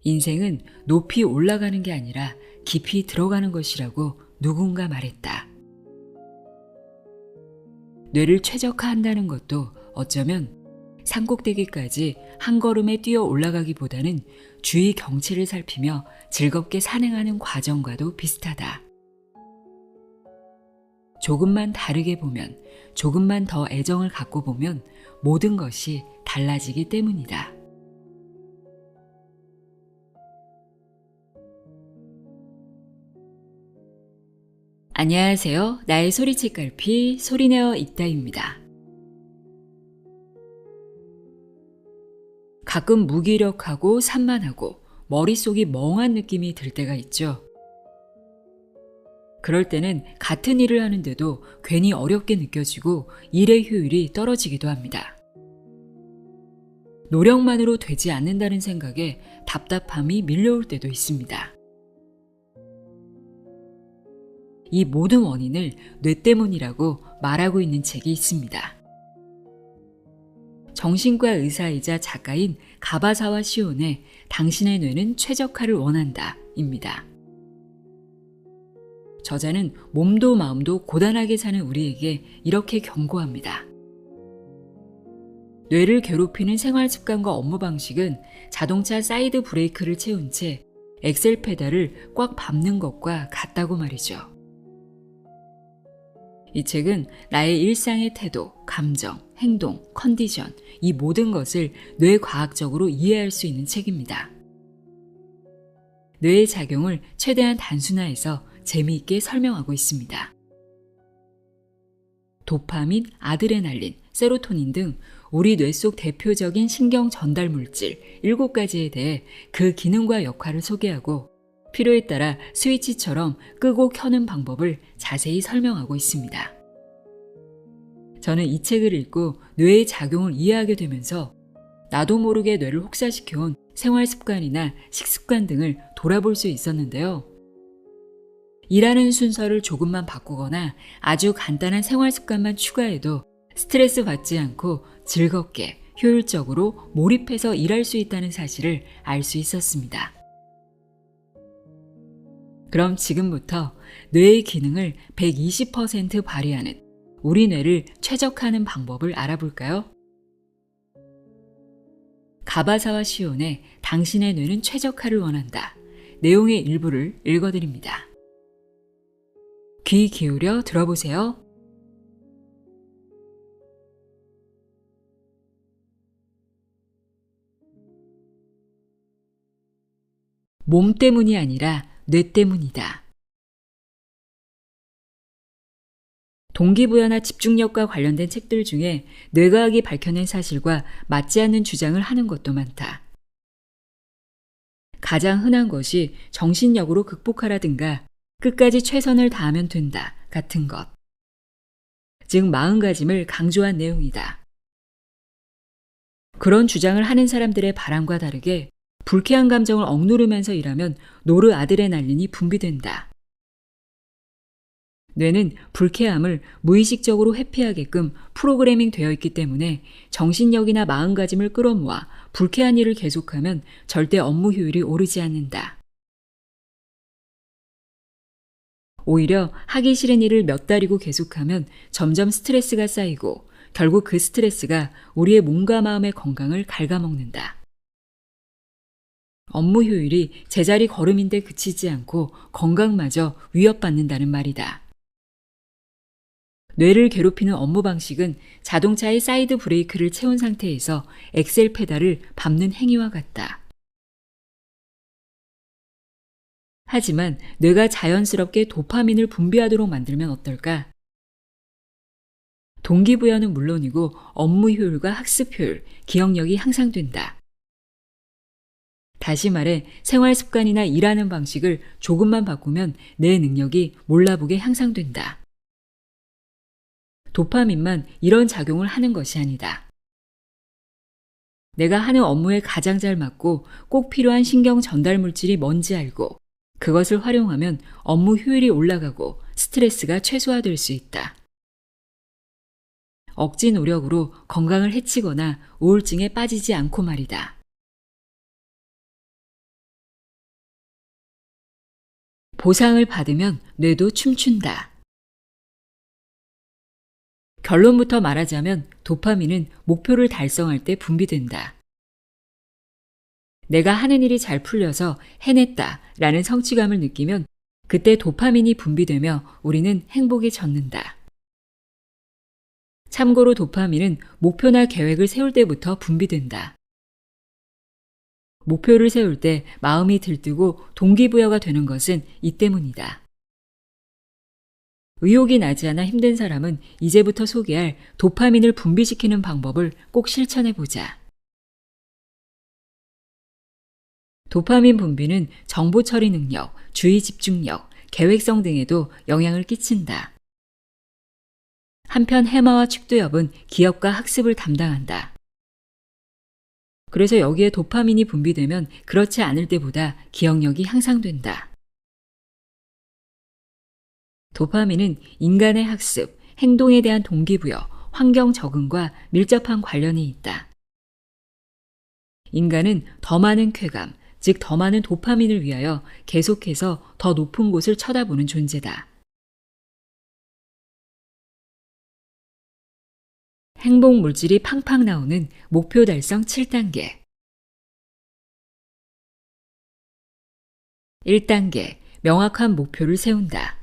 인생은 높이 올라가는 게 아니라 깊이 들어가는 것이라고 누군가 말했다. 뇌를 최적화한다는 것도 어쩌면 산꼭대기까지 한 걸음에 뛰어 올라가기보다는 주위 경치를 살피며 즐겁게 산행하는 과정과도 비슷하다. 조금만 다르게 보면, 조금만 더 애정을 갖고 보면 모든 것이 달라지기 때문이다. 안녕하세요. 나의 소리책 갈피 소리내어 읽다입니다. 가끔 무기력하고 산만하고 머릿속이 멍한 느낌이 들 때가 있죠. 그럴 때는 같은 일을 하는데도 괜히 어렵게 느껴지고 일의 효율이 떨어지기도 합니다. 노력만으로 되지 않는다는 생각에 답답함이 밀려올 때도 있습니다. 이 모든 원인을 뇌 때문이라고 말하고 있는 책이 있습니다. 정신과 의사이자 작가인 가바사와 시온의 당신의 뇌는 최적화를 원한다 입니다. 저자는 몸도 마음도 고단하게 사는 우리에게 이렇게 경고합니다. 뇌를 괴롭히는 생활 습관과 업무 방식은 자동차 사이드 브레이크를 채운 채 엑셀 페달을 꽉 밟는 것과 같다고 말이죠. 이 책은 나의 일상의 태도, 감정, 행동, 컨디션, 이 모든 것을 뇌과학적으로 이해할 수 있는 책입니다. 뇌의 작용을 최대한 단순화해서 재미있게 설명하고 있습니다. 도파민, 아드레날린, 세로토닌 등 우리 뇌 속 대표적인 신경 전달 물질 7가지에 대해 그 기능과 역할을 소개하고 필요에 따라 스위치처럼 끄고 켜는 방법을 자세히 설명하고 있습니다. 저는 이 책을 읽고 뇌의 작용을 이해하게 되면서 나도 모르게 뇌를 혹사시켜온 생활 습관이나 식습관 등을 돌아볼 수 있었는데요. 일하는 순서를 조금만 바꾸거나 아주 간단한 생활 습관만 추가해도 스트레스 받지 않고 즐겁게 효율적으로 몰입해서 일할 수 있다는 사실을 알 수 있었습니다. 그럼 지금부터 뇌의 기능을 120% 발휘하는 우리 뇌를 최적화하는 방법을 알아볼까요? 가바사와 시온의 당신의 뇌는 최적화를 원한다. 내용의 일부를 읽어드립니다. 귀 기울여 들어보세요. 몸 때문이 아니라 뇌 때문이다. 동기부여나 집중력과 관련된 책들 중에 뇌과학이 밝혀낸 사실과 맞지 않는 주장을 하는 것도 많다. 가장 흔한 것이 정신력으로 극복하라든가 끝까지 최선을 다하면 된다 같은 것. 즉 마음가짐을 강조한 내용이다. 그런 주장을 하는 사람들의 바람과 다르게 불쾌한 감정을 억누르면서 일하면 노르아드레날린이 분비된다. 뇌는 불쾌함을 무의식적으로 회피하게끔 프로그래밍 되어 있기 때문에 정신력이나 마음가짐을 끌어모아 불쾌한 일을 계속하면 절대 업무 효율이 오르지 않는다. 오히려 하기 싫은 일을 몇 달이고 계속하면 점점 스트레스가 쌓이고 결국 그 스트레스가 우리의 몸과 마음의 건강을 갉아먹는다. 업무 효율이 제자리 걸음인데 그치지 않고 건강마저 위협받는다는 말이다. 뇌를 괴롭히는 업무 방식은 자동차의 사이드 브레이크를 채운 상태에서 엑셀 페달을 밟는 행위와 같다. 하지만 뇌가 자연스럽게 도파민을 분비하도록 만들면 어떨까? 동기부여는 물론이고 업무 효율과 학습 효율, 기억력이 향상된다. 다시 말해 생활 습관이나 일하는 방식을 조금만 바꾸면 내 능력이 몰라보게 향상된다. 도파민만 이런 작용을 하는 것이 아니다. 내가 하는 업무에 가장 잘 맞고 꼭 필요한 신경 전달 물질이 뭔지 알고 그것을 활용하면 업무 효율이 올라가고 스트레스가 최소화될 수 있다. 억지 노력으로 건강을 해치거나 우울증에 빠지지 않고 말이다. 보상을 받으면 뇌도 춤춘다. 결론부터 말하자면 도파민은 목표를 달성할 때 분비된다. 내가 하는 일이 잘 풀려서 해냈다 라는 성취감을 느끼면 그때 도파민이 분비되며 우리는 행복에 젖는다. 참고로 도파민은 목표나 계획을 세울 때부터 분비된다. 목표를 세울 때 마음이 들뜨고 동기부여가 되는 것은 이 때문이다. 의욕이 나지 않아 힘든 사람은 이제부터 소개할 도파민을 분비시키는 방법을 꼭 실천해보자. 도파민 분비는 정보 처리 능력, 주의 집중력, 계획성 등에도 영향을 끼친다. 한편 해마와 축두엽은 기억과 학습을 담당한다. 그래서 여기에 도파민이 분비되면 그렇지 않을 때보다 기억력이 향상된다. 도파민은 인간의 학습, 행동에 대한 동기부여, 환경 적응과 밀접한 관련이 있다. 인간은 더 많은 쾌감, 즉 더 많은 도파민을 위하여 계속해서 더 높은 곳을 쳐다보는 존재다. 행복 물질이 팡팡 나오는 목표 달성 7단계. 1단계, 명확한 목표를 세운다.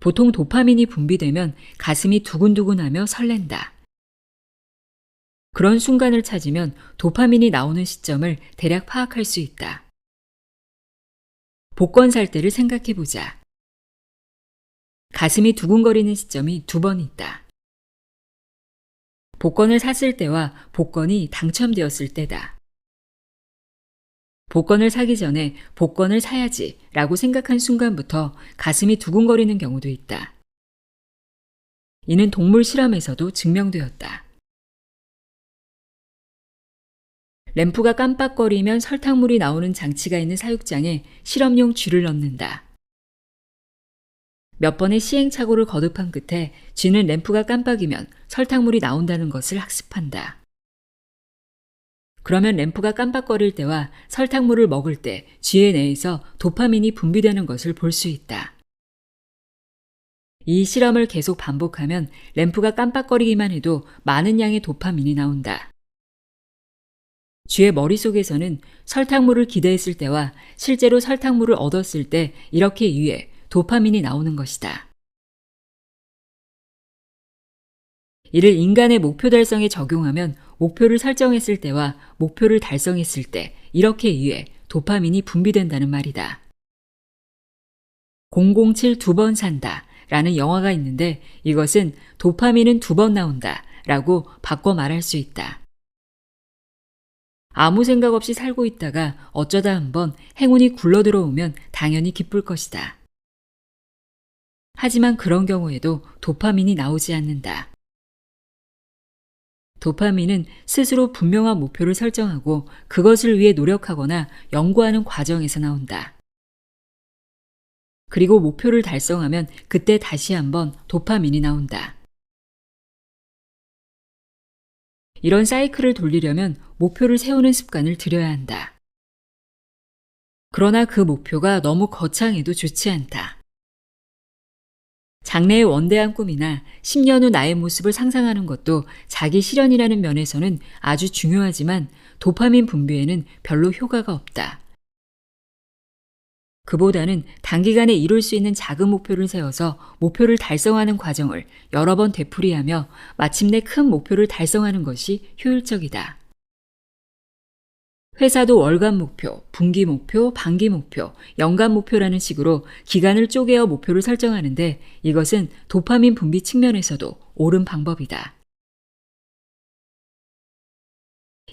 보통 도파민이 분비되면 가슴이 두근두근하며 설렌다. 그런 순간을 찾으면 도파민이 나오는 시점을 대략 파악할 수 있다. 복권 살 때를 생각해보자. 가슴이 두근거리는 시점이 2번 있다. 복권을 샀을 때와 복권이 당첨되었을 때다. 복권을 사기 전에 복권을 사야지 라고 생각한 순간부터 가슴이 두근거리는 경우도 있다. 이는 동물 실험에서도 증명되었다. 램프가 깜빡거리면 설탕물이 나오는 장치가 있는 사육장에 실험용 쥐를 넣는다. 몇 번의 시행착오를 거듭한 끝에 쥐는 램프가 깜빡이면 설탕물이 나온다는 것을 학습한다. 그러면 램프가 깜빡거릴 때와 설탕물을 먹을 때 쥐의 뇌에서 도파민이 분비되는 것을 볼 수 있다. 이 실험을 계속 반복하면 램프가 깜빡거리기만 해도 많은 양의 도파민이 나온다. 쥐의 머릿속에서는 설탕물을 기대했을 때와 실제로 설탕물을 얻었을 때 이렇게 유해 도파민이 나오는 것이다. 이를 인간의 목표 달성에 적용하면 목표를 설정했을 때와 목표를 달성했을 때 이렇게 유해 도파민이 분비된다는 말이다. 007 2번 산다 라는 영화가 있는데 이것은 도파민은 2번 나온다 라고 바꿔 말할 수 있다. 아무 생각 없이 살고 있다가 어쩌다 한번 행운이 굴러들어오면 당연히 기쁠 것이다. 하지만 그런 경우에도 도파민이 나오지 않는다. 도파민은 스스로 분명한 목표를 설정하고 그것을 위해 노력하거나 연구하는 과정에서 나온다. 그리고 목표를 달성하면 그때 다시 한번 도파민이 나온다. 이런 사이클을 돌리려면 목표를 세우는 습관을 들여야 한다. 그러나 그 목표가 너무 거창해도 좋지 않다. 장래의 원대한 꿈이나 10년 후 나의 모습을 상상하는 것도 자기 실현이라는 면에서는 아주 중요하지만 도파민 분비에는 별로 효과가 없다. 그보다는 단기간에 이룰 수 있는 작은 목표를 세워서 목표를 달성하는 과정을 여러 번 되풀이하며 마침내 큰 목표를 달성하는 것이 효율적이다. 회사도 월간 목표, 분기 목표, 반기 목표, 연간 목표라는 식으로 기간을 쪼개어 목표를 설정하는데 이것은 도파민 분비 측면에서도 옳은 방법이다.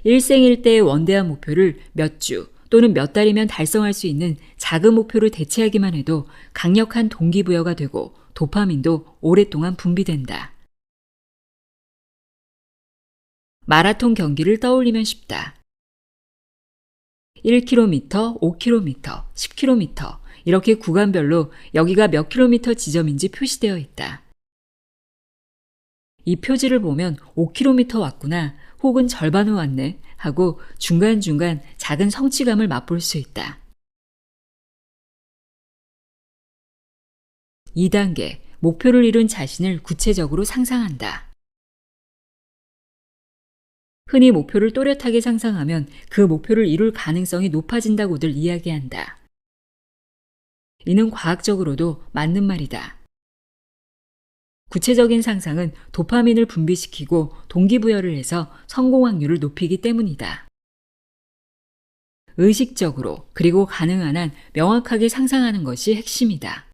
일생일대의 원대한 목표를 몇 주 또는 몇 달이면 달성할 수 있는 작은 목표를 대체하기만 해도 강력한 동기부여가 되고 도파민도 오랫동안 분비된다. 마라톤 경기를 떠올리면 쉽다. 1km, 5km, 10km 이렇게 구간별로 여기가 몇 킬로미터 지점인지 표시되어 있다. 이 표지를 보면 5km 왔구나 혹은 절반 후 왔네 하고 중간중간 작은 성취감을 맛볼 수 있다. 2단계, 목표를 이룬 자신을 구체적으로 상상한다. 흔히 목표를 또렷하게 상상하면 그 목표를 이룰 가능성이 높아진다고들 이야기한다. 이는 과학적으로도 맞는 말이다. 구체적인 상상은 도파민을 분비시키고 동기부여를 해서 성공 확률을 높이기 때문이다. 의식적으로 그리고 가능한 한 명확하게 상상하는 것이 핵심이다.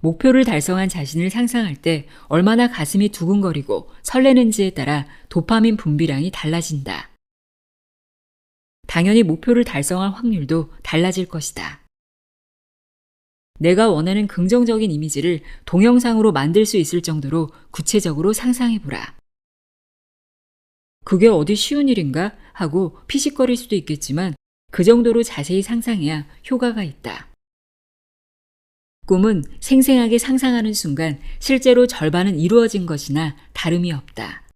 목표를 달성한 자신을 상상할 때 얼마나 가슴이 두근거리고 설레는지에 따라 도파민 분비량이 달라진다. 당연히 목표를 달성할 확률도 달라질 것이다. 내가 원하는 긍정적인 이미지를 동영상으로 만들 수 있을 정도로 구체적으로 상상해보라. 그게 어디 쉬운 일인가 하고 피식거릴 수도 있겠지만 그 정도로 자세히 상상해야 효과가 있다. 꿈은 생생하게 상상하는 순간 실제로 절반은 이루어진 것이나 다름이 없다.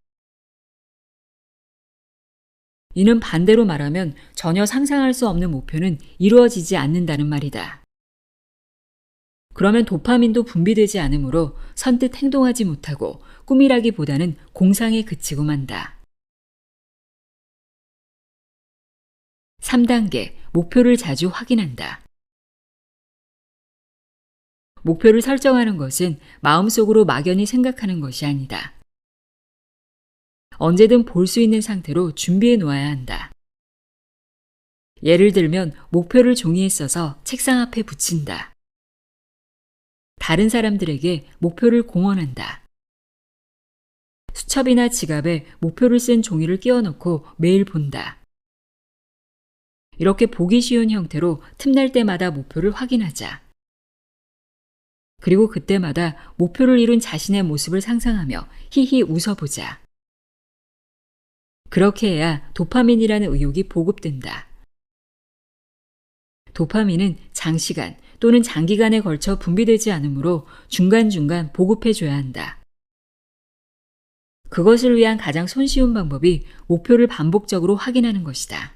이는 반대로 말하면 전혀 상상할 수 없는 목표는 이루어지지 않는다는 말이다. 그러면 도파민도 분비되지 않으므로 선뜻 행동하지 못하고 꿈이라기보다는 공상에 그치고 만다. 3단계, 목표를 자주 확인한다. 목표를 설정하는 것은 마음속으로 막연히 생각하는 것이 아니다. 언제든 볼 수 있는 상태로 준비해 놓아야 한다. 예를 들면 목표를 종이에 써서 책상 앞에 붙인다. 다른 사람들에게 목표를 공언한다. 수첩이나 지갑에 목표를 쓴 종이를 끼워넣고 매일 본다. 이렇게 보기 쉬운 형태로 틈날 때마다 목표를 확인하자. 그리고 그때마다 목표를 이룬 자신의 모습을 상상하며 히히 웃어보자. 그렇게 해야 도파민이라는 의욕이 보급된다. 도파민은 장시간 또는 장기간에 걸쳐 분비되지 않으므로 중간중간 보급해줘야 한다. 그것을 위한 가장 손쉬운 방법이 목표를 반복적으로 확인하는 것이다.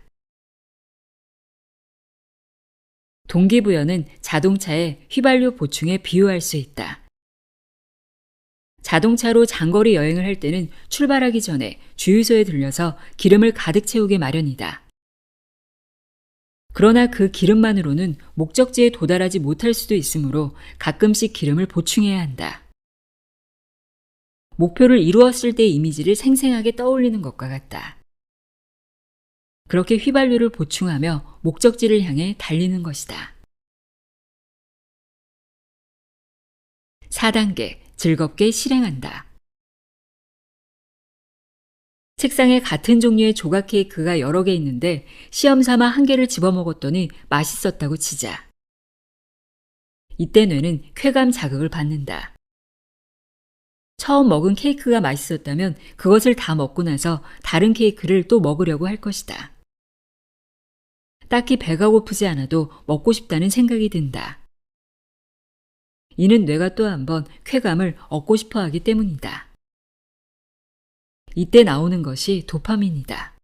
동기부여는 자동차의 휘발유 보충에 비유할 수 있다. 자동차로 장거리 여행을 할 때는 출발하기 전에 주유소에 들려서 기름을 가득 채우게 마련이다. 그러나 그 기름만으로는 목적지에 도달하지 못할 수도 있으므로 가끔씩 기름을 보충해야 한다. 목표를 이루었을 때의 이미지를 생생하게 떠올리는 것과 같다. 그렇게 휘발유를 보충하며 목적지를 향해 달리는 것이다. 4단계, 즐겁게 실행한다. 책상에 같은 종류의 조각 케이크가 여러 개 있는데 시험 삼아 한 개를 집어먹었더니 맛있었다고 치자. 이때 뇌는 쾌감 자극을 받는다. 처음 먹은 케이크가 맛있었다면 그것을 다 먹고 나서 다른 케이크를 또 먹으려고 할 것이다. 딱히 배가 고프지 않아도 먹고 싶다는 생각이 든다. 이는 뇌가 또 한 번 쾌감을 얻고 싶어 하기 때문이다. 이때 나오는 것이 도파민이다.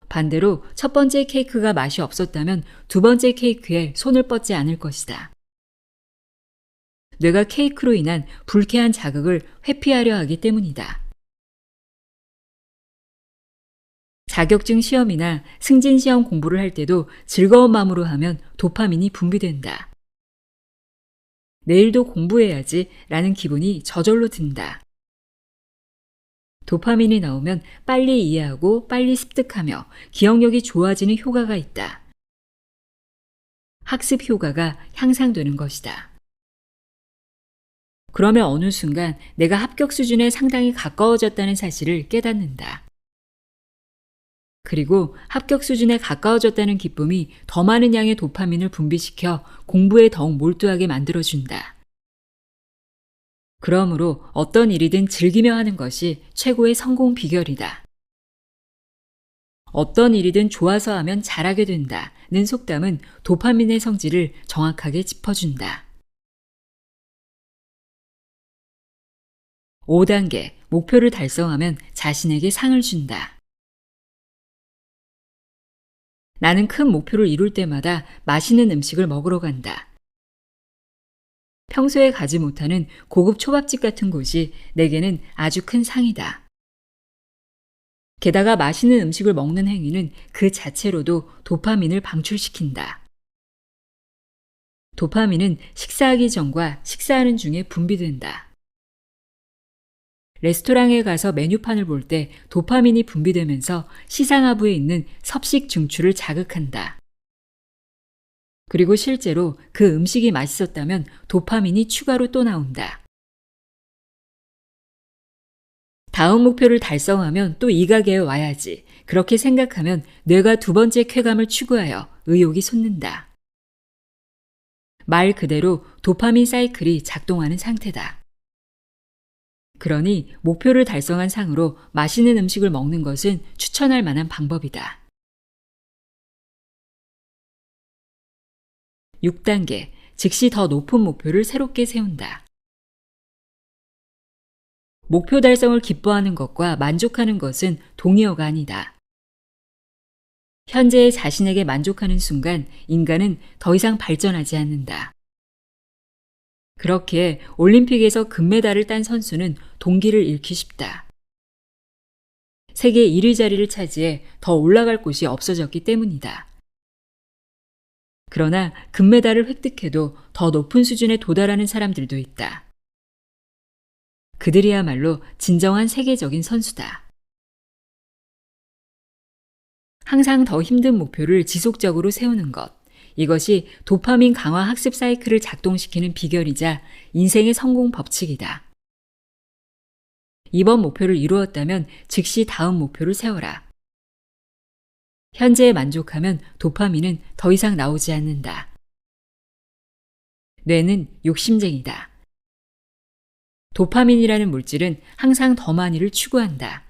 반대로 첫 번째 케이크가 맛이 없었다면 두 번째 케이크에 손을 뻗지 않을 것이다. 뇌가 케이크로 인한 불쾌한 자극을 회피하려 하기 때문이다. 자격증 시험이나 승진 시험 공부를 할 때도 즐거운 마음으로 하면 도파민이 분비된다. 내일도 공부해야지 라는 기분이 저절로 든다. 도파민이 나오면 빨리 이해하고 빨리 습득하며 기억력이 좋아지는 효과가 있다. 학습 효과가 향상되는 것이다. 그러면 어느 순간 내가 합격 수준에 상당히 가까워졌다는 사실을 깨닫는다. 그리고 합격 수준에 가까워졌다는 기쁨이 더 많은 양의 도파민을 분비시켜 공부에 더욱 몰두하게 만들어준다. 그러므로 어떤 일이든 즐기며 하는 것이 최고의 성공 비결이다. 어떤 일이든 좋아서 하면 잘하게 된다는 속담은 도파민의 성질을 정확하게 짚어준다. 5단계, 목표를 달성하면 자신에게 상을 준다. 나는 큰 목표를 이룰 때마다 맛있는 음식을 먹으러 간다. 평소에 가지 못하는 고급 초밥집 같은 곳이 내게는 아주 큰 상이다. 게다가 맛있는 음식을 먹는 행위는 그 자체로도 도파민을 방출시킨다. 도파민은 식사하기 전과 식사하는 중에 분비된다. 레스토랑에 가서 메뉴판을 볼 때 도파민이 분비되면서 시상하부에 있는 섭식 중추를 자극한다. 그리고 실제로 그 음식이 맛있었다면 도파민이 추가로 또 나온다. 다음 목표를 달성하면 또 이 가게에 와야지. 그렇게 생각하면 뇌가 두 번째 쾌감을 추구하여 의욕이 솟는다. 말 그대로 도파민 사이클이 작동하는 상태다. 그러니 목표를 달성한 상으로 맛있는 음식을 먹는 것은 추천할 만한 방법이다. 6단계, 즉시 더 높은 목표를 새롭게 세운다. 목표 달성을 기뻐하는 것과 만족하는 것은 동의어가 아니다. 현재의 자신에게 만족하는 순간 인간은 더 이상 발전하지 않는다. 그렇게 올림픽에서 금메달을 딴 선수는 동기를 잃기 쉽다. 세계 1위 자리를 차지해 더 올라갈 곳이 없어졌기 때문이다. 그러나 금메달을 획득해도 더 높은 수준에 도달하는 사람들도 있다. 그들이야말로 진정한 세계적인 선수다. 항상 더 힘든 목표를 지속적으로 세우는 것. 이것이 도파민 강화 학습 사이클을 작동시키는 비결이자 인생의 성공 법칙이다. 이번 목표를 이루었다면 즉시 다음 목표를 세워라. 현재에 만족하면 도파민은 더 이상 나오지 않는다. 뇌는 욕심쟁이다. 도파민이라는 물질은 항상 더 많이를 추구한다.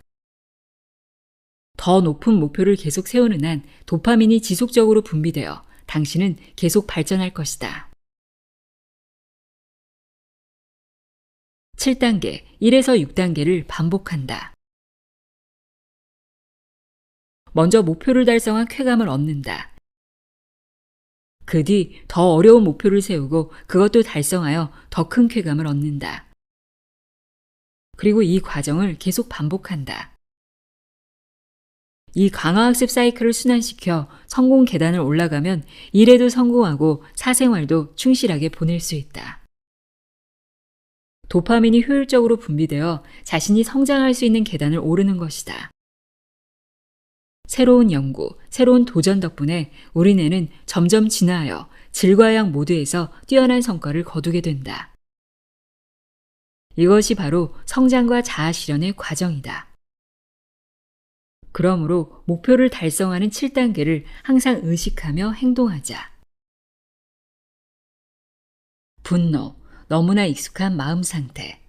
더 높은 목표를 계속 세우는 한 도파민이 지속적으로 분비되어 당신은 계속 발전할 것이다. 7단계, 1에서 6단계를 반복한다. 먼저 목표를 달성한 쾌감을 얻는다. 그 뒤 더 어려운 목표를 세우고 그것도 달성하여 더 큰 쾌감을 얻는다. 그리고 이 과정을 계속 반복한다. 이 강화학습 사이클을 순환시켜 성공 계단을 올라가면 일에도 성공하고 사생활도 충실하게 보낼 수 있다. 도파민이 효율적으로 분비되어 자신이 성장할 수 있는 계단을 오르는 것이다. 새로운 연구, 새로운 도전 덕분에 우리 뇌는 점점 진화하여 질과 양 모두에서 뛰어난 성과를 거두게 된다. 이것이 바로 성장과 자아 실현의 과정이다. 그러므로 목표를 달성하는 7단계를 항상 의식하며 행동하자. 분노, 너무나 익숙한 마음 상태.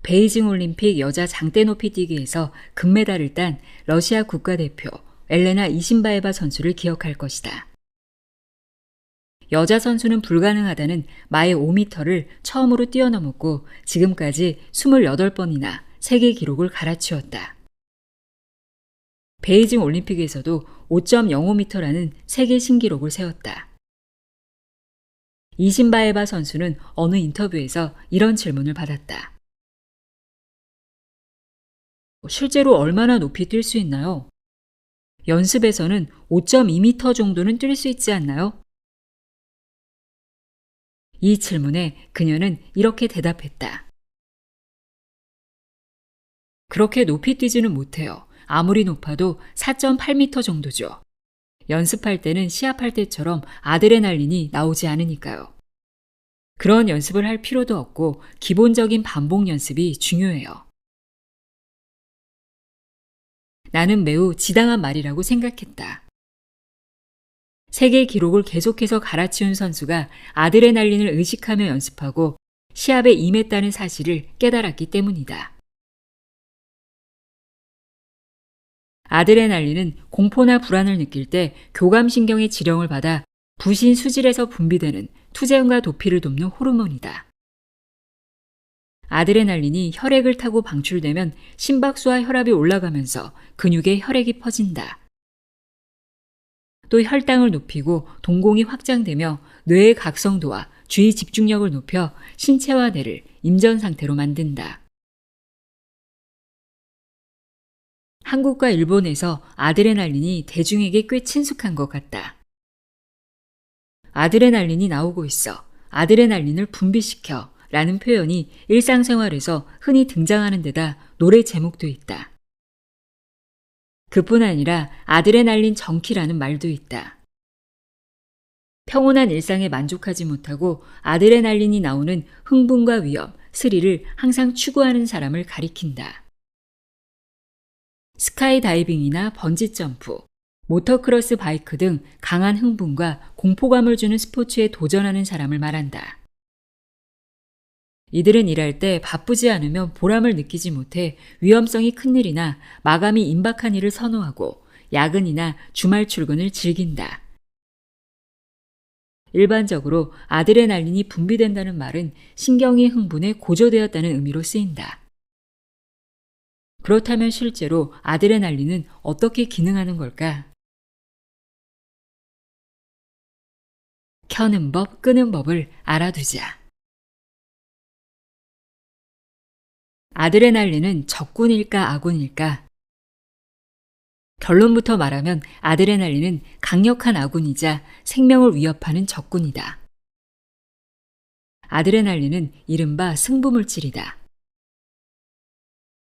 베이징 올림픽 여자 장대 높이 뛰기에서 금메달을 딴 러시아 국가대표 엘레나 이신바에바 선수를 기억할 것이다. 여자 선수는 불가능하다는 마일 5m를 처음으로 뛰어넘었고 지금까지 28번이나 세계 기록을 갈아치웠다. 베이징 올림픽에서도 5.05m라는 세계 신기록을 세웠다. 이신바에바 선수는 어느 인터뷰에서 이런 질문을 받았다. 실제로 얼마나 높이 뛸 수 있나요? 연습에서는 5.2m 정도는 뛸 수 있지 않나요? 이 질문에 그녀는 이렇게 대답했다. 그렇게 높이 뛰지는 못해요. 아무리 높아도 4.8m 정도죠. 연습할 때는 시합할 때처럼 아드레날린이 나오지 않으니까요. 그런 연습을 할 필요도 없고 기본적인 반복 연습이 중요해요. 나는 매우 지당한 말이라고 생각했다. 세계 기록을 계속해서 갈아치운 선수가 아드레날린을 의식하며 연습하고 시합에 임했다는 사실을 깨달았기 때문이다. 아드레날린은 공포나 불안을 느낄 때 교감신경의 지령을 받아 부신 수질에서 분비되는 투쟁과 도피를 돕는 호르몬이다. 아드레날린이 혈액을 타고 방출되면 심박수와 혈압이 올라가면서 근육에 혈액이 퍼진다. 또 혈당을 높이고 동공이 확장되며 뇌의 각성도와 주의 집중력을 높여 신체와 뇌를 임전 상태로 만든다. 한국과 일본에서 아드레날린이 대중에게 꽤 친숙한 것 같다. 아드레날린이 나오고 있어. 아드레날린을 분비시켜 라는 표현이 일상생활에서 흔히 등장하는 데다 노래 제목도 있다. 그뿐 아니라 아드레날린 정키라는 말도 있다. 평온한 일상에 만족하지 못하고 아드레날린이 나오는 흥분과 위험, 스릴을 항상 추구하는 사람을 가리킨다. 스카이다이빙이나 번지점프, 모터크로스 바이크 등 강한 흥분과 공포감을 주는 스포츠에 도전하는 사람을 말한다. 이들은 일할 때 바쁘지 않으면 보람을 느끼지 못해 위험성이 큰 일이나 마감이 임박한 일을 선호하고 야근이나 주말 출근을 즐긴다. 일반적으로 아드레날린이 분비된다는 말은 신경이 흥분에 고조되었다는 의미로 쓰인다. 그렇다면 실제로 아드레날린은 어떻게 기능하는 걸까? 켜는 법, 끄는 법을 알아두자. 아드레날린은 적군일까 아군일까? 결론부터 말하면 아드레날린은 강력한 아군이자 생명을 위협하는 적군이다. 아드레날린은 이른바 승부물질이다.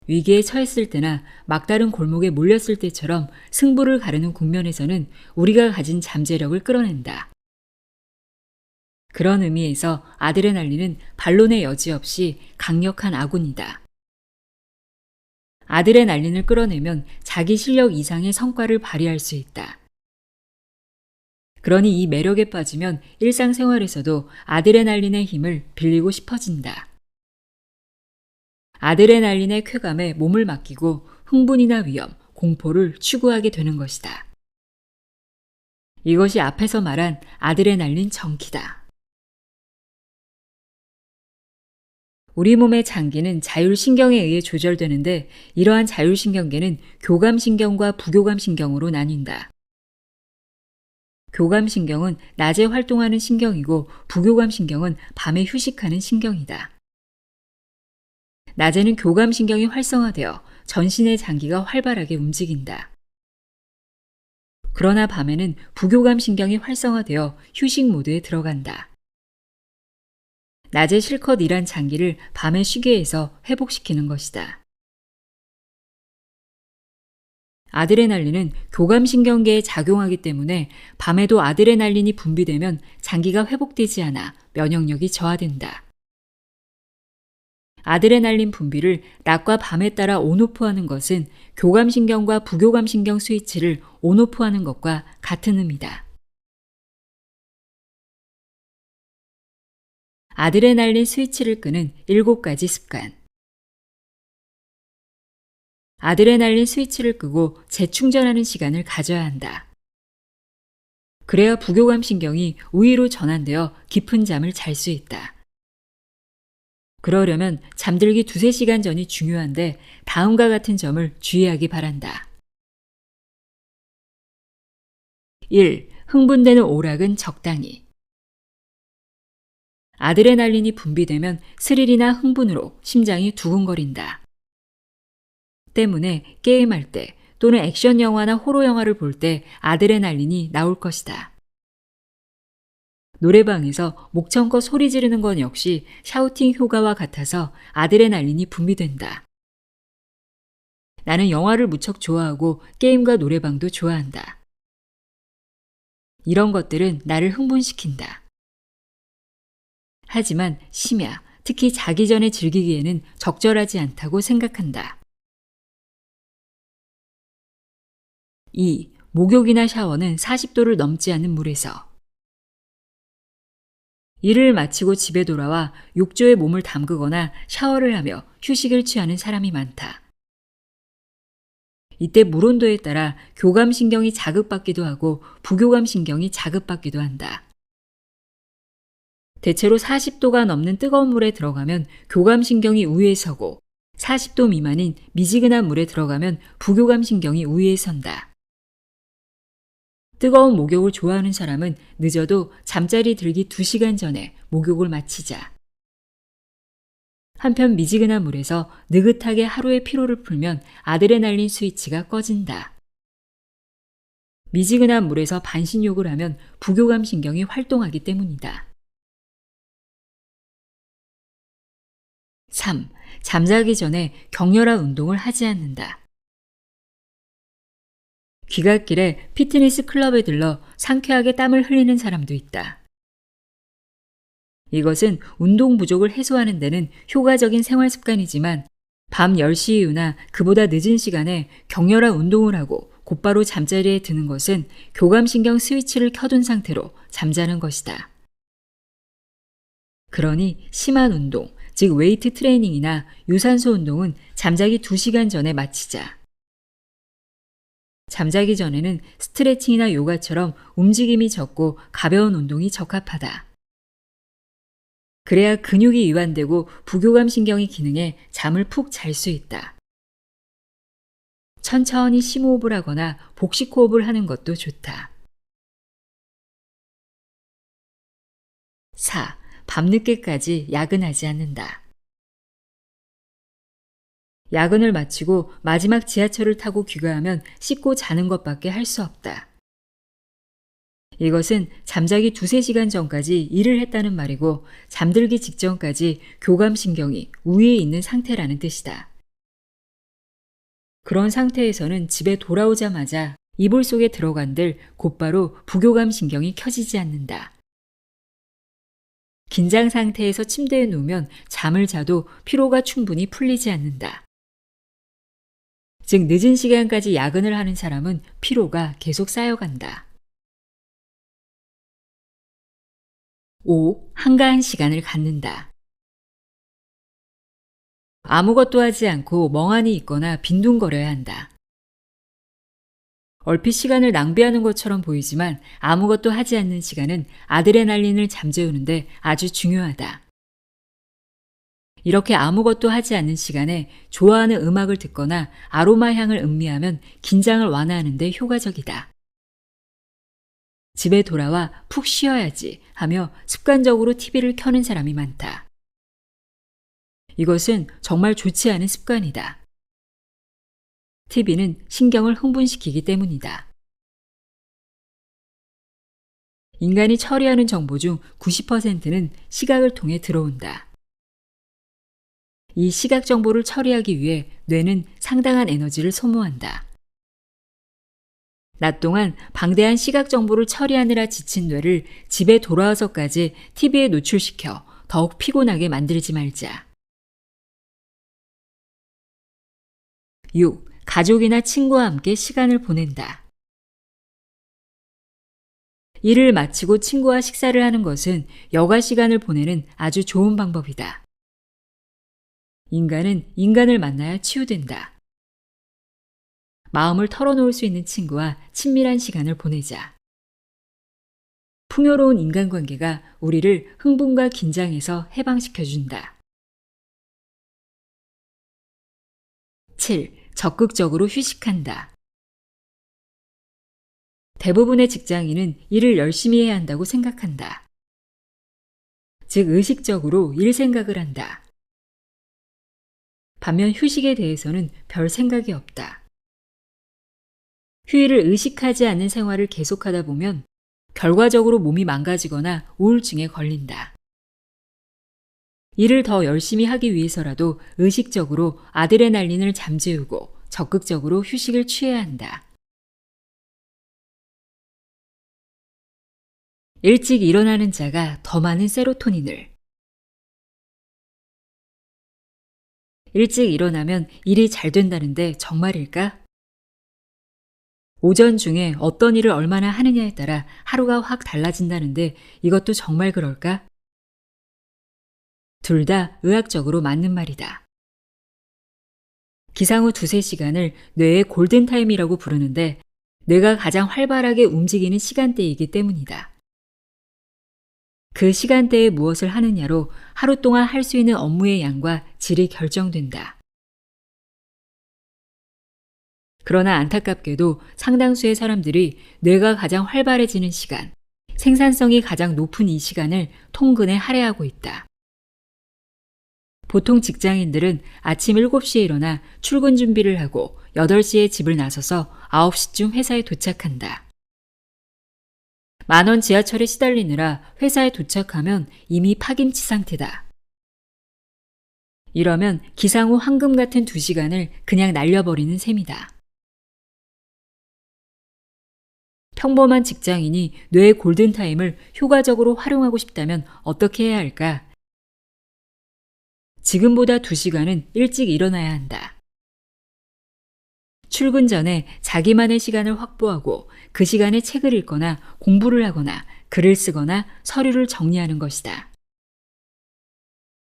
위기에 처했을 때나 막다른 골목에 몰렸을 때처럼 승부를 가르는 국면에서는 우리가 가진 잠재력을 끌어낸다. 그런 의미에서 아드레날린은 반론의 여지 없이 강력한 아군이다. 아드레날린을 끌어내면 자기 실력 이상의 성과를 발휘할 수 있다. 그러니 이 매력에 빠지면 일상생활에서도 아드레날린의 힘을 빌리고 싶어진다. 아드레날린의 쾌감에 몸을 맡기고 흥분이나 위험, 공포를 추구하게 되는 것이다. 이것이 앞에서 말한 아드레날린 정키다. 우리 몸의 장기는 자율신경에 의해 조절되는데 이러한 자율신경계는 교감신경과 부교감신경으로 나뉜다. 교감신경은 낮에 활동하는 신경이고 부교감신경은 밤에 휴식하는 신경이다. 낮에는 교감신경이 활성화되어 전신의 장기가 활발하게 움직인다. 그러나 밤에는 부교감신경이 활성화되어 휴식 모드에 들어간다. 낮에 실컷 일한 장기를 밤에 쉬게 해서 회복시키는 것이다. 아드레날린은 교감신경계에 작용하기 때문에 밤에도 아드레날린이 분비되면 장기가 회복되지 않아 면역력이 저하된다. 아드레날린 분비를 낮과 밤에 따라 온오프하는 것은 교감신경과 부교감신경 스위치를 온오프하는 것과 같은 의미다. 아드레날린 스위치를 끄는 7가지 습관. 아드레날린 스위치를 끄고 재충전하는 시간을 가져야 한다. 그래야 부교감신경이 우위로 전환되어 깊은 잠을 잘 수 있다. 그러려면 잠들기 2-3시간 전이 중요한데 다음과 같은 점을 주의하기 바란다. 1. 흥분되는 오락은 적당히. 아드레날린이 분비되면 스릴이나 흥분으로 심장이 두근거린다. 때문에 게임할 때 또는 액션 영화나 호러 영화를 볼 때 아드레날린이 나올 것이다. 노래방에서 목청껏 소리 지르는 건 역시 샤우팅 효과와 같아서 아드레날린이 분비된다. 나는 영화를 무척 좋아하고 게임과 노래방도 좋아한다. 이런 것들은 나를 흥분시킨다. 하지만 심야, 특히 자기 전에 즐기기에는 적절하지 않다고 생각한다. 2. 목욕이나 샤워는 40도를 넘지 않는 물에서. 일을 마치고 집에 돌아와 욕조에 몸을 담그거나 샤워를 하며 휴식을 취하는 사람이 많다. 이때 물온도에 따라 교감신경이 자극받기도 하고 부교감신경이 자극받기도 한다. 대체로 40도가 넘는 뜨거운 물에 들어가면 교감신경이 우위에 서고 40도 미만인 미지근한 물에 들어가면 부교감신경이 우위에 선다. 뜨거운 목욕을 좋아하는 사람은 늦어도 잠자리 들기 2시간 전에 목욕을 마치자. 한편 미지근한 물에서 느긋하게 하루의 피로를 풀면 아드레날린 스위치가 꺼진다. 미지근한 물에서 반신욕을 하면 부교감신경이 활동하기 때문이다. 3. 잠자기 전에 격렬한 운동을 하지 않는다. 귀갓길에 피트니스 클럽에 들러 상쾌하게 땀을 흘리는 사람도 있다. 이것은 운동 부족을 해소하는 데는 효과적인 생활 습관이지만 밤 10시 이후나 그보다 늦은 시간에 격렬한 운동을 하고 곧바로 잠자리에 드는 것은 교감신경 스위치를 켜둔 상태로 잠자는 것이다. 그러니 심한 운동, 즉 웨이트 트레이닝이나 유산소 운동은 잠자기 2시간 전에 마치자. 잠자기 전에는 스트레칭이나 요가처럼 움직임이 적고 가벼운 운동이 적합하다. 그래야 근육이 이완되고 부교감신경이 기능해 잠을 푹 잘 수 있다. 천천히 심호흡을 하거나 복식호흡을 하는 것도 좋다. 4. 밤늦게까지 야근하지 않는다. 야근을 마치고 마지막 지하철을 타고 귀가하면 씻고 자는 것밖에 할 수 없다. 이것은 잠자기 2-3시간 전까지 일을 했다는 말이고 잠들기 직전까지 교감신경이 우위에 있는 상태라는 뜻이다. 그런 상태에서는 집에 돌아오자마자 이불 속에 들어간들 곧바로 부교감신경이 켜지지 않는다. 긴장 상태에서 침대에 누우면 잠을 자도 피로가 충분히 풀리지 않는다. 즉 늦은 시간까지 야근을 하는 사람은 피로가 계속 쌓여간다. 5. 한가한 시간을 갖는다. 아무것도 하지 않고 멍하니 있거나 빈둥거려야 한다. 얼핏 시간을 낭비하는 것처럼 보이지만 아무것도 하지 않는 시간은 아드레날린을 잠재우는데 아주 중요하다. 이렇게 아무것도 하지 않는 시간에 좋아하는 음악을 듣거나 아로마 향을 음미하면 긴장을 완화하는 데 효과적이다. 집에 돌아와 푹 쉬어야지 하며 습관적으로 TV를 켜는 사람이 많다. 이것은 정말 좋지 않은 습관이다. TV는 신경을 흥분시키기 때문이다. 인간이 처리하는 정보 중 90%는 시각을 통해 들어온다. 이 시각 정보를 처리하기 위해 뇌는 상당한 에너지를 소모한다. 낮 동안 방대한 시각 정보를 처리하느라 지친 뇌를 집에 돌아와서까지 TV에 노출시켜 더욱 피곤하게 만들지 말자. 6. 가족이나 친구와 함께 시간을 보낸다. 일을 마치고 친구와 식사를 하는 것은 여가 시간을 보내는 아주 좋은 방법이다. 인간은 인간을 만나야 치유된다. 마음을 털어놓을 수 있는 친구와 친밀한 시간을 보내자. 풍요로운 인간관계가 우리를 흥분과 긴장에서 해방시켜준다. 7. 적극적으로 휴식한다. 대부분의 직장인은 일을 열심히 해야 한다고 생각한다. 즉 의식적으로 일 생각을 한다. 반면 휴식에 대해서는 별 생각이 없다. 휴일을 의식하지 않는 생활을 계속하다 보면 결과적으로 몸이 망가지거나 우울증에 걸린다. 일을 더 열심히 하기 위해서라도 의식적으로 아드레날린을 잠재우고 적극적으로 휴식을 취해야 한다. 일찍 일어나는 자가 더 많은 세로토닌을. 일찍 일어나면 일이 잘 된다는데 정말일까? 오전 중에 어떤 일을 얼마나 하느냐에 따라 하루가 확 달라진다는데 이것도 정말 그럴까? 둘 다 의학적으로 맞는 말이다. 기상 후 2-3시간을 뇌의 골든타임이라고 부르는데 뇌가 가장 활발하게 움직이는 시간대이기 때문이다. 그 시간대에 무엇을 하느냐로 하루 동안 할 수 있는 업무의 양과 질이 결정된다. 그러나 안타깝게도 상당수의 사람들이 뇌가 가장 활발해지는 시간, 생산성이 가장 높은 이 시간을 통근에 할애하고 있다. 보통 직장인들은 아침 7시에 일어나 출근 준비를 하고 8시에 집을 나서서 9시쯤 회사에 도착한다. 만원 지하철에 시달리느라 회사에 도착하면 이미 파김치 상태다. 이러면 기상 후 황금 같은 2시간을 그냥 날려버리는 셈이다. 평범한 직장인이 뇌의 골든타임을 효과적으로 활용하고 싶다면 어떻게 해야 할까? 지금보다 2시간은 일찍 일어나야 한다. 출근 전에 자기만의 시간을 확보하고 그 시간에 책을 읽거나 공부를 하거나 글을 쓰거나 서류를 정리하는 것이다.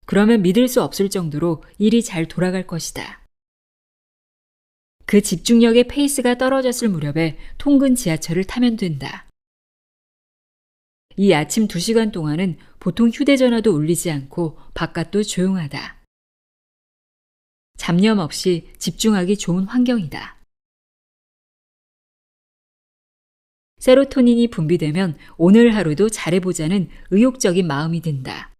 그러면 믿을 수 없을 정도로 일이 잘 돌아갈 것이다. 그 집중력의 페이스가 떨어졌을 무렵에 통근 지하철을 타면 된다. 이 아침 2시간 동안은 보통 휴대전화도 울리지 않고 바깥도 조용하다. 잡념 없이 집중하기 좋은 환경이다. 세로토닌이 분비되면 오늘 하루도 잘해보자는 의욕적인 마음이 든다.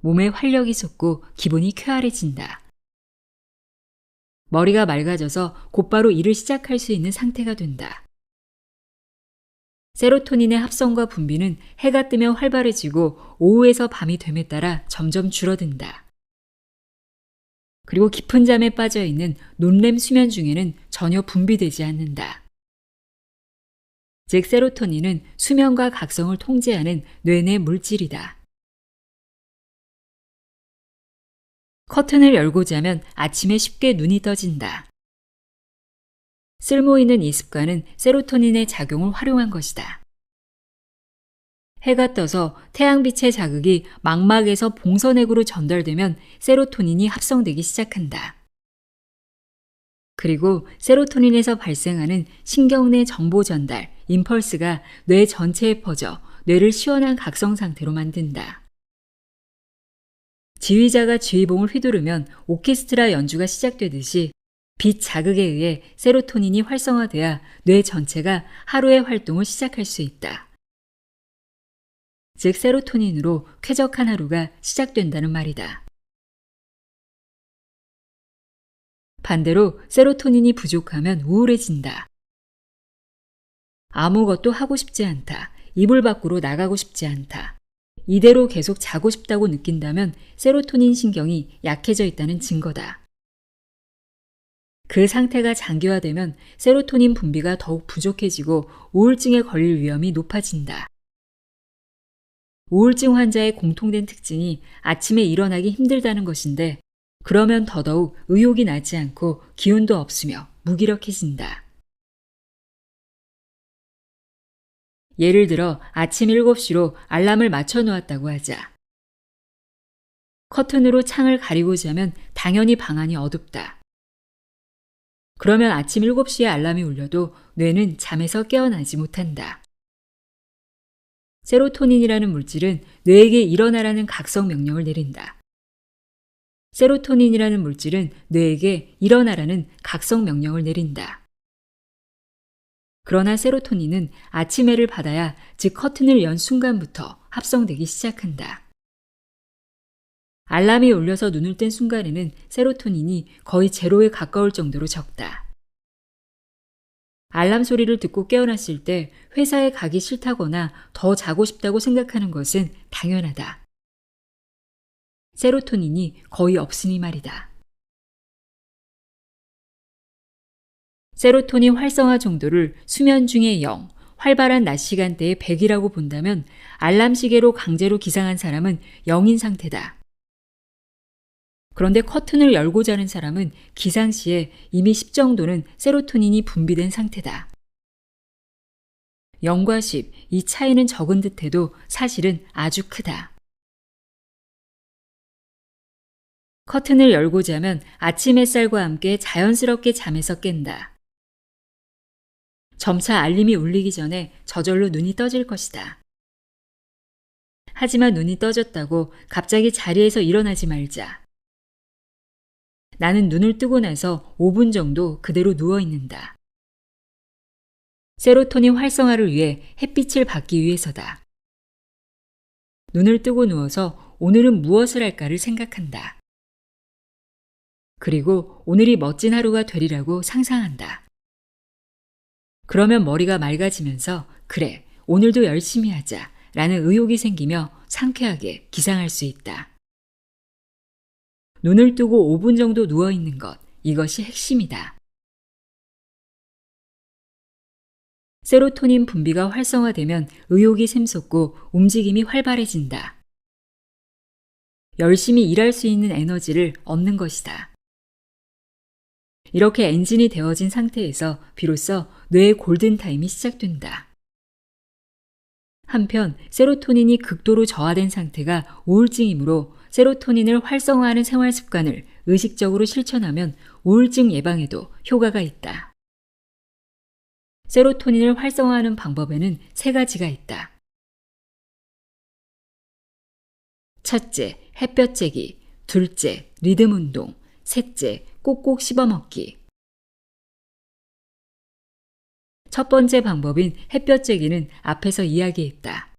몸에 활력이 솟고 기분이 쾌활해진다. 머리가 맑아져서 곧바로 일을 시작할 수 있는 상태가 된다. 세로토닌의 합성과 분비는 해가 뜨면 활발해지고 오후에서 밤이 됨에 따라 점점 줄어든다. 그리고 깊은 잠에 빠져 있는 논렘 수면 중에는 전혀 분비되지 않는다. 즉 세로토닌은 수면과 각성을 통제하는 뇌내 물질이다. 커튼을 열고 자면 아침에 쉽게 눈이 떠진다. 쓸모있는 이 습관은 세로토닌의 작용을 활용한 것이다. 해가 떠서 태양빛의 자극이 망막에서 봉선액으로 전달되면 세로토닌이 합성되기 시작한다. 그리고 세로토닌에서 발생하는 신경 내 정보 전달, 임펄스가 뇌 전체에 퍼져 뇌를 시원한 각성 상태로 만든다. 지휘자가 지휘봉을 휘두르면 오케스트라 연주가 시작되듯이 빛 자극에 의해 세로토닌이 활성화돼야 뇌 전체가 하루의 활동을 시작할 수 있다. 즉 세로토닌으로 쾌적한 하루가 시작된다는 말이다. 반대로 세로토닌이 부족하면 우울해진다. 아무것도 하고 싶지 않다. 이불 밖으로 나가고 싶지 않다. 이대로 계속 자고 싶다고 느낀다면 세로토닌 신경이 약해져 있다는 증거다. 그 상태가 장기화되면 세로토닌 분비가 더욱 부족해지고 우울증에 걸릴 위험이 높아진다. 우울증 환자의 공통된 특징이 아침에 일어나기 힘들다는 것인데 그러면 더더욱 의욕이 나지 않고 기운도 없으며 무기력해진다. 예를 들어 아침 7시로 알람을 맞춰 놓았다고 하자. 커튼으로 창을 가리고 자면 당연히 방 안이 어둡다. 그러면 아침 7시에 알람이 울려도 뇌는 잠에서 깨어나지 못한다. 세로토닌이라는 물질은 뇌에게 일어나라는 각성 명령을 내린다. 세로토닌이라는 물질은 뇌에게 일어나라는 각성 명령을 내린다. 그러나 세로토닌은 아침 해를 받아야 즉 커튼을 연 순간부터 합성되기 시작한다. 알람이 울려서 눈을 뜬 순간에는 세로토닌이 거의 제로에 가까울 정도로 적다. 알람 소리를 듣고 깨어났을 때 회사에 가기 싫다거나 더 자고 싶다고 생각하는 것은 당연하다. 세로토닌이 거의 없으니 말이다. 세로토닌 활성화 정도를 수면 중에 0, 활발한 낮 시간대에 100이라고 본다면 알람 시계로 강제로 기상한 사람은 0인 상태다. 그런데 커튼을 열고 자는 사람은 기상 시에 이미 10 정도는 세로토닌이 분비된 상태다. 0과 10, 이 차이는 적은 듯해도 사실은 아주 크다. 커튼을 열고 자면 아침 햇살과 함께 자연스럽게 잠에서 깬다. 점차 알림이 울리기 전에 저절로 눈이 떠질 것이다. 하지만 눈이 떠졌다고 갑자기 자리에서 일어나지 말자. 나는 눈을 뜨고 나서 5분 정도 그대로 누워 있는다. 세로토닌 활성화를 위해 햇빛을 받기 위해서다. 눈을 뜨고 누워서 오늘은 무엇을 할까를 생각한다. 그리고 오늘이 멋진 하루가 되리라고 상상한다. 그러면 머리가 맑아지면서 그래, 오늘도 열심히 하자 라는 의욕이 생기며 상쾌하게 기상할 수 있다. 눈을 뜨고 5분 정도 누워있는 것, 이것이 핵심이다. 세로토닌 분비가 활성화되면 의욕이 샘솟고 움직임이 활발해진다. 열심히 일할 수 있는 에너지를 얻는 것이다. 이렇게 엔진이 되어진 상태에서 비로소 뇌의 골든타임이 시작된다. 한편 세로토닌이 극도로 저하된 상태가 우울증이므로 세로토닌을 활성화하는 생활 습관을 의식적으로 실천하면 우울증 예방에도 효과가 있다. 세로토닌을 활성화하는 방법에는 3가지가 있다. 첫째, 햇볕 쬐기. 둘째, 리듬 운동. 셋째, 꼭꼭 씹어먹기. 첫 번째 방법인 햇볕 쬐기는 앞에서 이야기했다.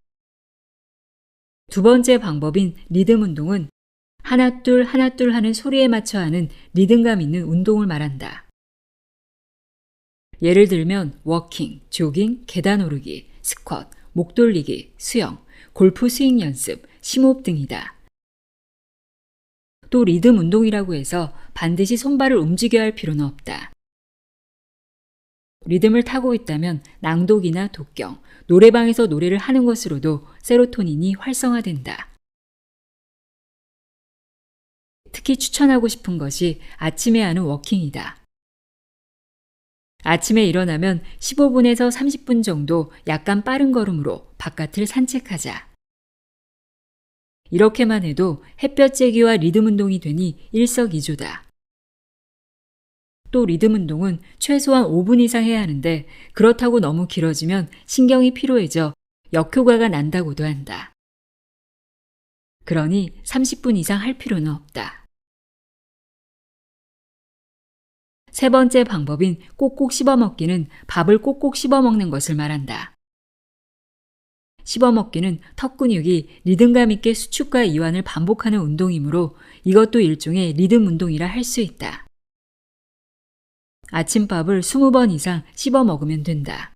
두 번째 방법인 리듬 운동은 하나 둘 하나 둘 하는 소리에 맞춰 하는 리듬감 있는 운동을 말한다. 예를 들면 워킹, 조깅, 계단 오르기, 스쿼트, 목 돌리기, 수영, 골프 스윙 연습, 심호흡 등이다. 또 리듬 운동이라고 해서 반드시 손발을 움직여야 할 필요는 없다. 리듬을 타고 있다면 낭독이나 독경, 노래방에서 노래를 하는 것으로도 세로토닌이 활성화된다. 특히 추천하고 싶은 것이 아침에 하는 워킹이다. 아침에 일어나면 15분에서 30분 정도 약간 빠른 걸음으로 바깥을 산책하자. 이렇게만 해도 햇볕 쬐기와 리듬 운동이 되니 일석이조다. 또 리듬 운동은 최소한 5분 이상 해야 하는데 그렇다고 너무 길어지면 신경이 피로해져 역효과가 난다고도 한다. 그러니 30분 이상 할 필요는 없다. 세 번째 방법인 꼭꼭 씹어먹기는 밥을 꼭꼭 씹어먹는 것을 말한다. 씹어먹기는 턱 근육이 리듬감 있게 수축과 이완을 반복하는 운동이므로 이것도 일종의 리듬 운동이라 할 수 있다. 아침밥을 20번 이상 씹어 먹으면 된다.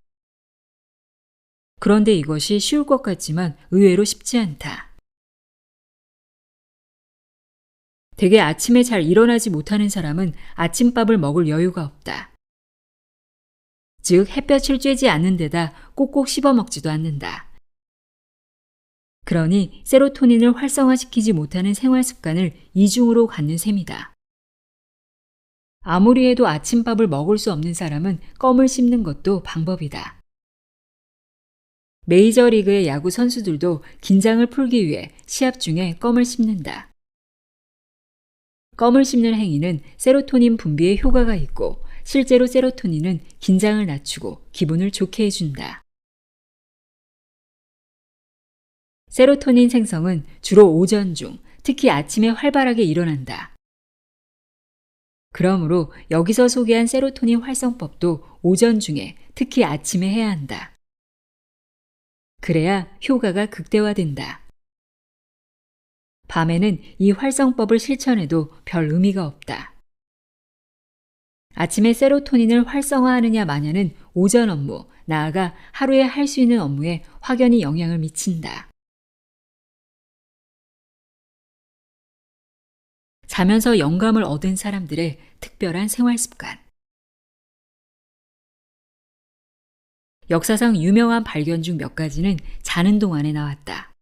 그런데 이것이 쉬울 것 같지만 의외로 쉽지 않다. 대개 아침에 잘 일어나지 못하는 사람은 아침밥을 먹을 여유가 없다. 즉 햇볕을 쬐지 않는 데다 꼭꼭 씹어 먹지도 않는다. 그러니 세로토닌을 활성화시키지 못하는 생활 습관을 이중으로 갖는 셈이다. 아무리 해도 아침밥을 먹을 수 없는 사람은 껌을 씹는 것도 방법이다. 메이저리그의 야구 선수들도 긴장을 풀기 위해 시합 중에 껌을 씹는다. 껌을 씹는 행위는 세로토닌 분비에 효과가 있고 실제로 세로토닌은 긴장을 낮추고 기분을 좋게 해준다. 세로토닌 생성은 주로 오전 중, 특히 아침에 활발하게 일어난다. 그러므로 여기서 소개한 세로토닌 활성법도 오전 중에 특히 아침에 해야 한다. 그래야 효과가 극대화된다. 밤에는 이 활성법을 실천해도 별 의미가 없다. 아침에 세로토닌을 활성화하느냐 마냐는 오전 업무, 나아가 하루에 할 수 있는 업무에 확연히 영향을 미친다. 자면서 영감을 얻은 사람들의 특별한 생활 습관. 역사상 유명한 발견 중 몇 가지는 자는 동안에 나왔다.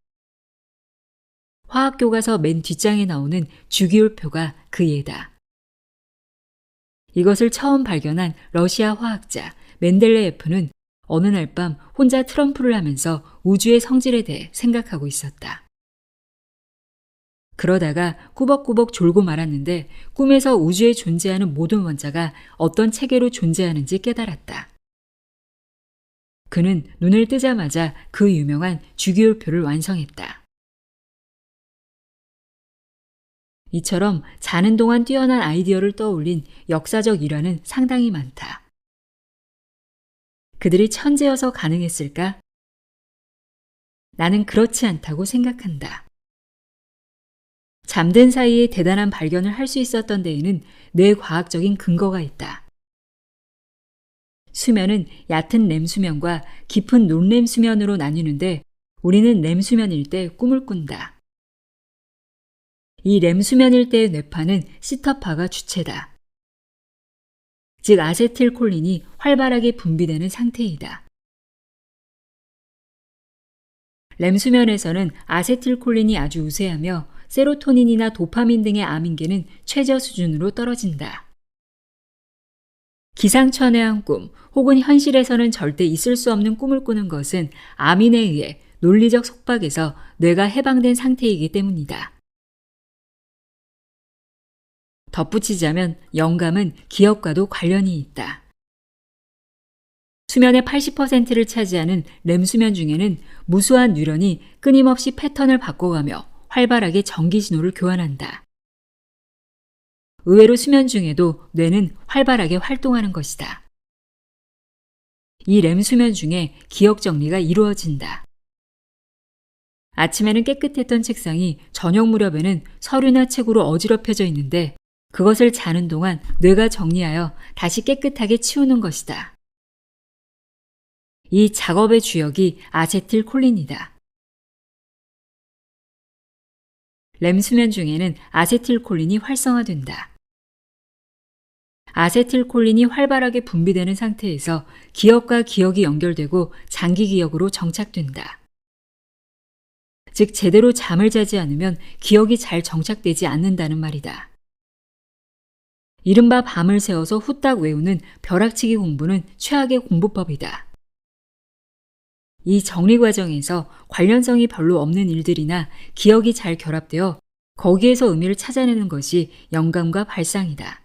화학교과서 맨 뒷장에 나오는 주기율표가 그 예다. 이것을 처음 발견한 러시아 화학자 멘델레예프는 어느 날 밤 혼자 트럼프를 하면서 우주의 성질에 대해 생각하고 있었다. 그러다가 꾸벅꾸벅 졸고 말았는데 꿈에서 우주에 존재하는 모든 원자가 어떤 체계로 존재하는지 깨달았다. 그는 눈을 뜨자마자 그 유명한 주기율표를 완성했다. 이처럼 자는 동안 뛰어난 아이디어를 떠올린 역사적 일화는 상당히 많다. 그들이 천재여서 가능했을까? 나는 그렇지 않다고 생각한다. 잠든 사이에 대단한 발견을 할 수 있었던 데에는 뇌과학적인 근거가 있다. 수면은 얕은 렘수면과 깊은 논렘수면으로 나뉘는데 우리는 렘수면일 때 꿈을 꾼다. 이 렘수면일 때의 뇌파는 시터파가 주체다. 즉 아세틸콜린이 활발하게 분비되는 상태이다. 렘수면에서는 아세틸콜린이 아주 우세하며 세로토닌이나 도파민 등의 아민계는 최저 수준으로 떨어진다. 기상천외한 꿈 혹은 현실에서는 절대 있을 수 없는 꿈을 꾸는 것은 아민에 의해 논리적 속박에서 뇌가 해방된 상태이기 때문이다. 덧붙이자면 영감은 기억과도 관련이 있다. 수면의 80%를 차지하는 렘수면 중에는 무수한 뉴런이 끊임없이 패턴을 바꿔가며 활발하게 전기 신호를 교환한다. 의외로 수면 중에도 뇌는 활발하게 활동하는 것이다. 이 렘수면 중에 기억 정리가 이루어진다. 아침에는 깨끗했던 책상이 저녁 무렵에는 서류나 책으로 어지럽혀져 있는데 그것을 자는 동안 뇌가 정리하여 다시 깨끗하게 치우는 것이다. 이 작업의 주역이 아세틸콜린이다. 렘수면 중에는 아세틸콜린이 활성화된다. 아세틸콜린이 활발하게 분비되는 상태에서 기억과 기억이 연결되고 장기 기억으로 정착된다. 즉 제대로 잠을 자지 않으면 기억이 잘 정착되지 않는다는 말이다. 이른바 밤을 새워서 후딱 외우는 벼락치기 공부는 최악의 공부법이다. 이 정리 과정에서 관련성이 별로 없는 일들이나 기억이 잘 결합되어 거기에서 의미를 찾아내는 것이 영감과 발상이다.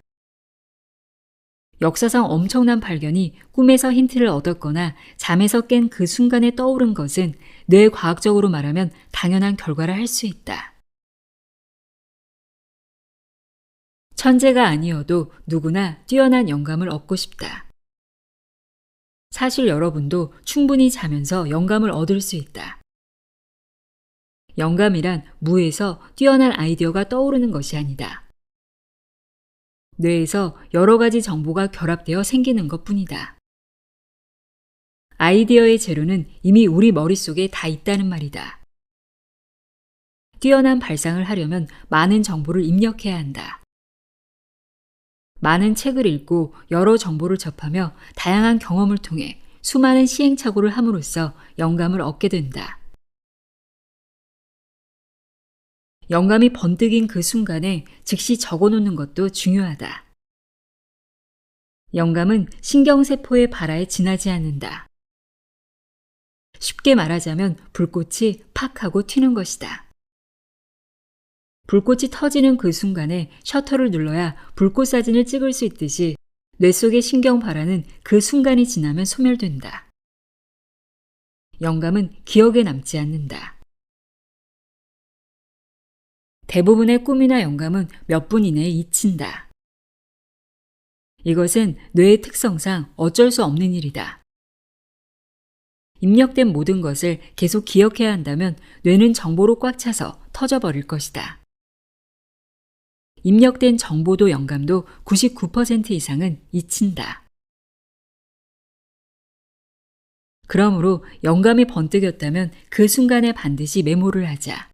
역사상 엄청난 발견이 꿈에서 힌트를 얻었거나 잠에서 깬 그 순간에 떠오른 것은 뇌과학적으로 말하면 당연한 결과를 할 수 있다. 천재가 아니어도 누구나 뛰어난 영감을 얻고 싶다. 사실 여러분도 충분히 자면서 영감을 얻을 수 있다. 영감이란 무에서 뛰어난 아이디어가 떠오르는 것이 아니다. 뇌에서 여러 가지 정보가 결합되어 생기는 것뿐이다. 아이디어의 재료는 이미 우리 머릿속에 다 있다는 말이다. 뛰어난 발상을 하려면 많은 정보를 입력해야 한다. 많은 책을 읽고 여러 정보를 접하며 다양한 경험을 통해 수많은 시행착오를 함으로써 영감을 얻게 된다. 영감이 번뜩인 그 순간에 즉시 적어놓는 것도 중요하다. 영감은 신경세포의 발화에 지나지 않는다. 쉽게 말하자면 불꽃이 팍 하고 튀는 것이다. 불꽃이 터지는 그 순간에 셔터를 눌러야 불꽃 사진을 찍을 수 있듯이 뇌 속의 신경 발화는 그 순간이 지나면 소멸된다. 영감은 기억에 남지 않는다. 대부분의 꿈이나 영감은 몇 분 이내에 잊힌다. 이것은 뇌의 특성상 어쩔 수 없는 일이다. 입력된 모든 것을 계속 기억해야 한다면 뇌는 정보로 꽉 차서 터져버릴 것이다. 입력된 정보도 영감도 99% 이상은 잊힌다. 그러므로 영감이 번뜩였다면 그 순간에 반드시 메모를 하자.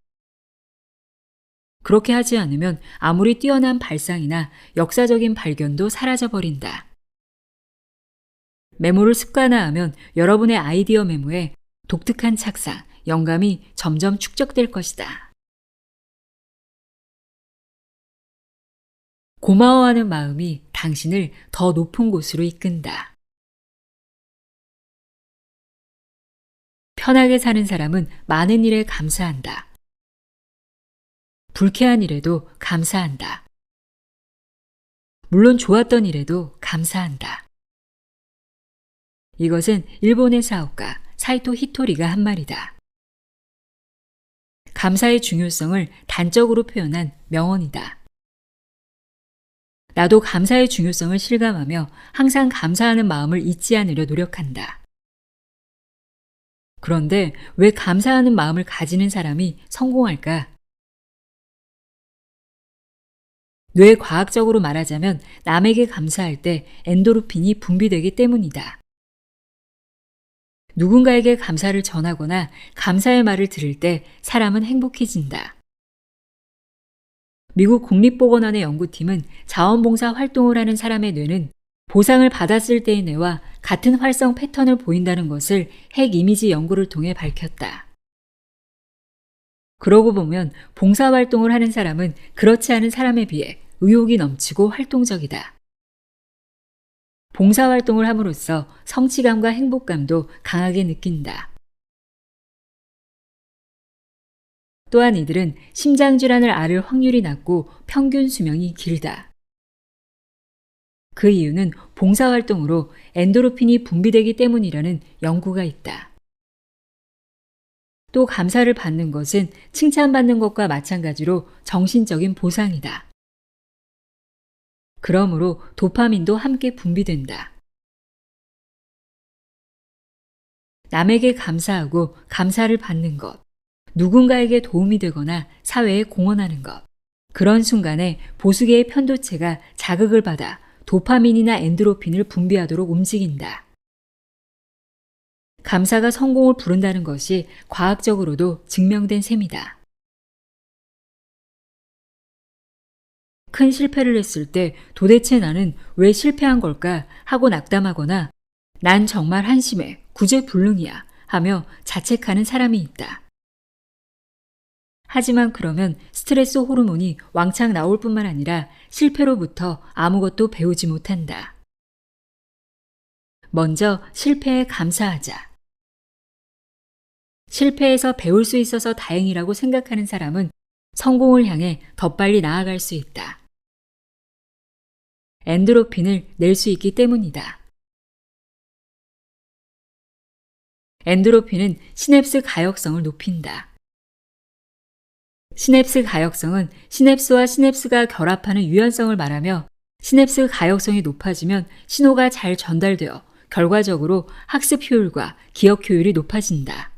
그렇게 하지 않으면 아무리 뛰어난 발상이나 역사적인 발견도 사라져버린다. 메모를 습관화하면 여러분의 아이디어 메모에 독특한 착상, 영감이 점점 축적될 것이다. 고마워하는 마음이 당신을 더 높은 곳으로 이끈다. 편하게 사는 사람은 많은 일에 감사한다. 불쾌한 일에도 감사한다. 물론 좋았던 일에도 감사한다. 이것은 일본의 사업가 사이토 히토리가 한 말이다. 감사의 중요성을 단적으로 표현한 명언이다. 나도 감사의 중요성을 실감하며 항상 감사하는 마음을 잊지 않으려 노력한다. 그런데 왜 감사하는 마음을 가지는 사람이 성공할까? 뇌과학적으로 말하자면 남에게 감사할 때 엔도르핀이 분비되기 때문이다. 누군가에게 감사를 전하거나 감사의 말을 들을 때 사람은 행복해진다. 미국 국립보건원의 연구팀은 자원봉사 활동을 하는 사람의 뇌는 보상을 받았을 때의 뇌와 같은 활성 패턴을 보인다는 것을 핵 이미지 연구를 통해 밝혔다. 그러고 보면 봉사활동을 하는 사람은 그렇지 않은 사람에 비해 의욕이 넘치고 활동적이다. 봉사활동을 함으로써 성취감과 행복감도 강하게 느낀다. 또한 이들은 심장질환을 앓을 확률이 낮고 평균 수명이 길다. 그 이유는 봉사활동으로 엔도르핀이 분비되기 때문이라는 연구가 있다. 또 감사를 받는 것은 칭찬받는 것과 마찬가지로 정신적인 보상이다. 그러므로 도파민도 함께 분비된다. 남에게 감사하고 감사를 받는 것, 누군가에게 도움이 되거나 사회에 공헌하는 것, 그런 순간에 보수계의 편도체가 자극을 받아 도파민이나 엔도르핀을 분비하도록 움직인다. 감사가 성공을 부른다는 것이 과학적으로도 증명된 셈이다. 큰 실패를 했을 때 도대체 나는 왜 실패한 걸까 하고 낙담하거나 난 정말 한심해, 구제불능이야 하며 자책하는 사람이 있다. 하지만 그러면 스트레스 호르몬이 왕창 나올 뿐만 아니라 실패로부터 아무것도 배우지 못한다. 먼저 실패에 감사하자. 실패에서 배울 수 있어서 다행이라고 생각하는 사람은 성공을 향해 더 빨리 나아갈 수 있다. 엔도르핀을 낼 수 있기 때문이다. 엔도르핀은 시냅스 가역성을 높인다. 시냅스 가역성은 시냅스와 시냅스가 결합하는 유연성을 말하며 시냅스 가역성이 높아지면 신호가 잘 전달되어 결과적으로 학습 효율과 기억 효율이 높아진다.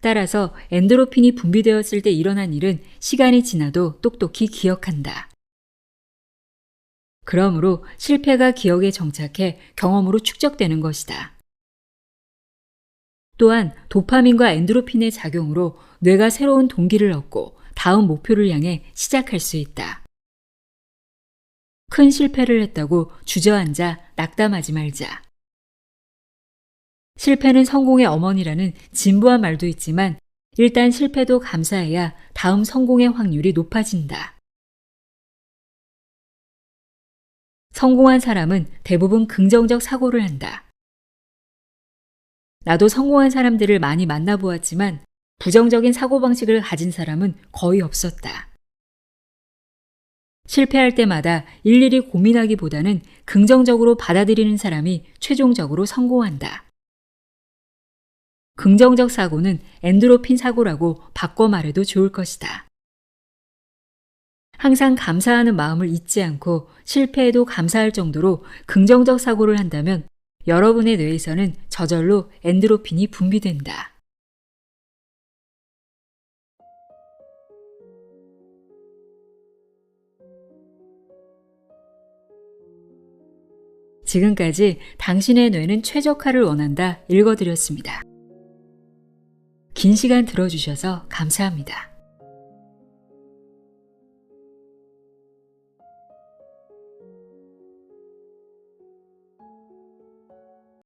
따라서 엔도르핀이 분비되었을 때 일어난 일은 시간이 지나도 똑똑히 기억한다. 그러므로 실패가 기억에 정착해 경험으로 축적되는 것이다. 또한 도파민과 엔도르핀의 작용으로 뇌가 새로운 동기를 얻고 다음 목표를 향해 시작할 수 있다. 큰 실패를 했다고 주저앉아 낙담하지 말자. 실패는 성공의 어머니라는 진부한 말도 있지만 일단 실패도 감사해야 다음 성공의 확률이 높아진다. 성공한 사람은 대부분 긍정적 사고를 한다. 나도 성공한 사람들을 많이 만나보았지만 부정적인 사고방식을 가진 사람은 거의 없었다. 실패할 때마다 일일이 고민하기보다는 긍정적으로 받아들이는 사람이 최종적으로 성공한다. 긍정적 사고는 엔도르핀 사고라고 바꿔 말해도 좋을 것이다. 항상 감사하는 마음을 잊지 않고 실패에도 감사할 정도로 긍정적 사고를 한다면 여러분의 뇌에서는 저절로 엔도르핀이 분비된다. 지금까지 당신의 뇌는 최적화를 원한다 읽어드렸습니다. 긴 시간 들어주셔서 감사합니다.